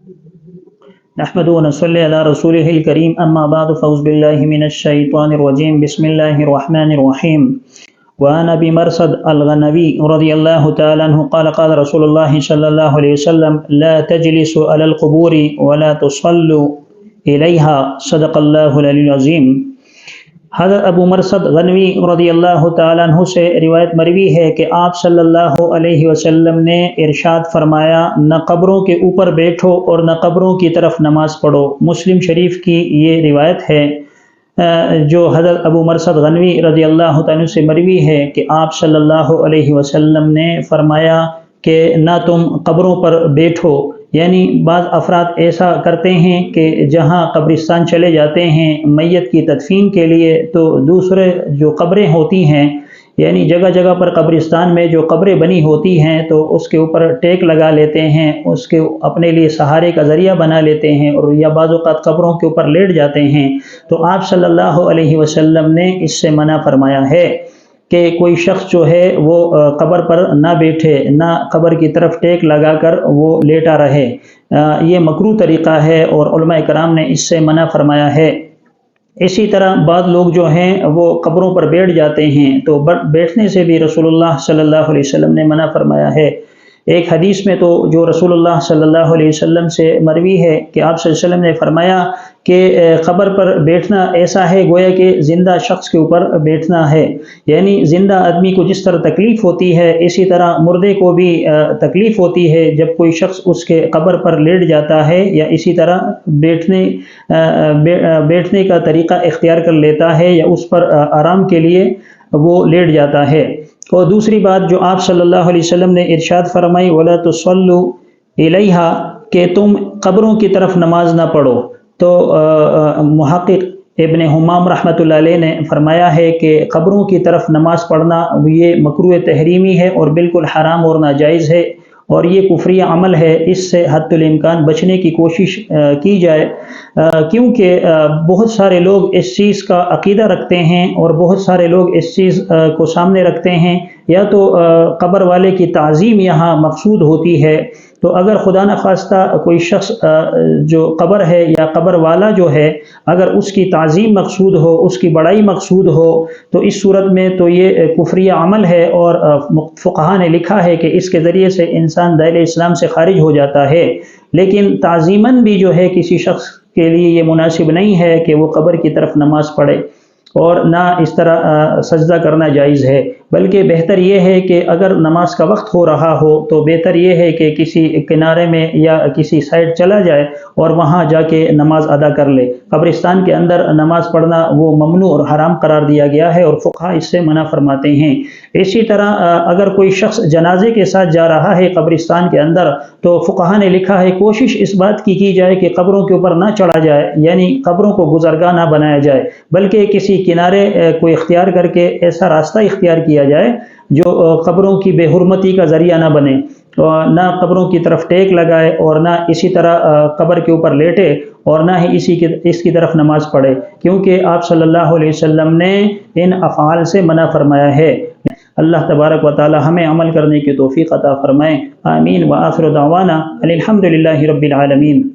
نحمد و نصلی علی رسولہ الکریم اما بعد فاعوذ باللہ من الشیطان الرجیم بسم اللہ الرحمن الرحیم وعن ابی مرثد الغنوی رضی اللہ تعالی عنہ قال قال رسول اللہ صلی اللہ علیہ وسلم لا تجلسوا علی القبور ولا تصلوا الیہا صدق اللہ العلی العظیم۔ حضرت ابو مرثد غنوی رضی اللہ تعالیٰ عنہ سے روایت مروی ہے کہ آپ صلی اللہ علیہ وسلم نے ارشاد فرمایا، نہ قبروں کے اوپر بیٹھو اور نہ قبروں کی طرف نماز پڑھو۔ مسلم شریف کی یہ روایت ہے جو حضرت ابو مرثد غنوی رضی اللہ تعالیٰ عنہ سے مروی ہے کہ آپ صلی اللہ علیہ وسلم نے فرمایا کہ نہ تم قبروں پر بیٹھو، یعنی بعض افراد ایسا کرتے ہیں کہ جہاں قبرستان چلے جاتے ہیں میت کی تدفین کے لیے تو دوسرے جو قبریں ہوتی ہیں، یعنی جگہ جگہ پر قبرستان میں جو قبریں بنی ہوتی ہیں تو اس کے اوپر ٹیک لگا لیتے ہیں، اس کے اپنے لیے سہارے کا ذریعہ بنا لیتے ہیں، اور یا بعض اوقات قبروں کے اوپر لیٹ جاتے ہیں۔ تو آپ صلی اللہ علیہ وسلم نے اس سے منع فرمایا ہے کہ کوئی شخص جو ہے وہ قبر پر نہ بیٹھے، نہ قبر کی طرف ٹیک لگا کر وہ لیٹا رہے، یہ مکروہ طریقہ ہے اور علماء کرام نے اس سے منع فرمایا ہے۔ اسی طرح بعض لوگ جو ہیں وہ قبروں پر بیٹھ جاتے ہیں، تو بیٹھنے سے بھی رسول اللہ صلی اللہ علیہ وسلم نے منع فرمایا ہے۔ ایک حدیث میں تو جو رسول اللہ صلی اللہ علیہ وسلم سے مروی ہے کہ آپ صلی اللہ علیہ وسلم نے فرمایا کہ قبر پر بیٹھنا ایسا ہے گویا کہ زندہ شخص کے اوپر بیٹھنا ہے، یعنی زندہ آدمی کو جس طرح تکلیف ہوتی ہے اسی طرح مردے کو بھی تکلیف ہوتی ہے جب کوئی شخص اس کے قبر پر لیٹ جاتا ہے یا اسی طرح بیٹھنے کا طریقہ اختیار کر لیتا ہے یا اس پر آرام کے لیے وہ لیٹ جاتا ہے۔ اور دوسری بات جو آپ صلی اللہ علیہ وسلم نے ارشاد فرمائی وَلَا تُصَلُّوا إِلَيْهَا کہ تم قبروں کی طرف نماز نہ پڑھو، تو محقق ابن حمام رحمۃ اللہ علیہ نے فرمایا ہے کہ قبروں کی طرف نماز پڑھنا یہ مکروہ تحریمی ہے اور بالکل حرام اور ناجائز ہے، اور یہ کفری عمل ہے۔ اس سے حد الامکان بچنے کی کوشش کی جائے، کیونکہ بہت سارے لوگ اس چیز کا عقیدہ رکھتے ہیں اور بہت سارے لوگ اس چیز کو سامنے رکھتے ہیں، یا تو قبر والے کی تعظیم یہاں مقصود ہوتی ہے، تو اگر خدا نخواستہ کوئی شخص جو قبر ہے یا قبر والا جو ہے اگر اس کی تعظیم مقصود ہو، اس کی بڑائی مقصود ہو، تو اس صورت میں تو یہ کفری عمل ہے، اور فقہا نے لکھا ہے کہ اس کے ذریعے سے انسان دائرہ اسلام سے خارج ہو جاتا ہے۔ لیکن تعظیماً بھی جو ہے کسی شخص کے لیے یہ مناسب نہیں ہے کہ وہ قبر کی طرف نماز پڑھے، اور نہ اس طرح سجدہ کرنا جائز ہے، بلکہ بہتر یہ ہے کہ اگر نماز کا وقت ہو رہا ہو تو بہتر یہ ہے کہ کسی کنارے میں یا کسی سائڈ چلا جائے اور وہاں جا کے نماز ادا کر لے۔ قبرستان کے اندر نماز پڑھنا وہ ممنوع اور حرام قرار دیا گیا ہے، اور فقہا اس سے منع فرماتے ہیں۔ اسی طرح اگر کوئی شخص جنازے کے ساتھ جا رہا ہے قبرستان کے اندر، تو فقہا نے لکھا ہے کوشش اس بات کی جائے کہ قبروں کے اوپر نہ چڑھا جائے، یعنی قبروں کو گزرگاہ نہ بنایا جائے، بلکہ کسی کنارے کو اختیار کر کے ایسا راستہ اختیار کیا جائے جو قبروں کی بے حرمتی کا ذریعہ نہ بنے، نہ قبروں کی طرف ٹیک لگائے اور نہ اسی طرح قبر کے اوپر لیٹے، اور نہ ہی اس کی طرف نماز پڑھے، کیونکہ آپ صلی اللہ علیہ وسلم نے ان افعال سے منع فرمایا ہے۔ اللہ تبارک و تعالی ہمیں عمل کرنے کی توفیق عطا فرمائے، آمین۔ وآخر دعوانا الحمد للہ رب العالمین۔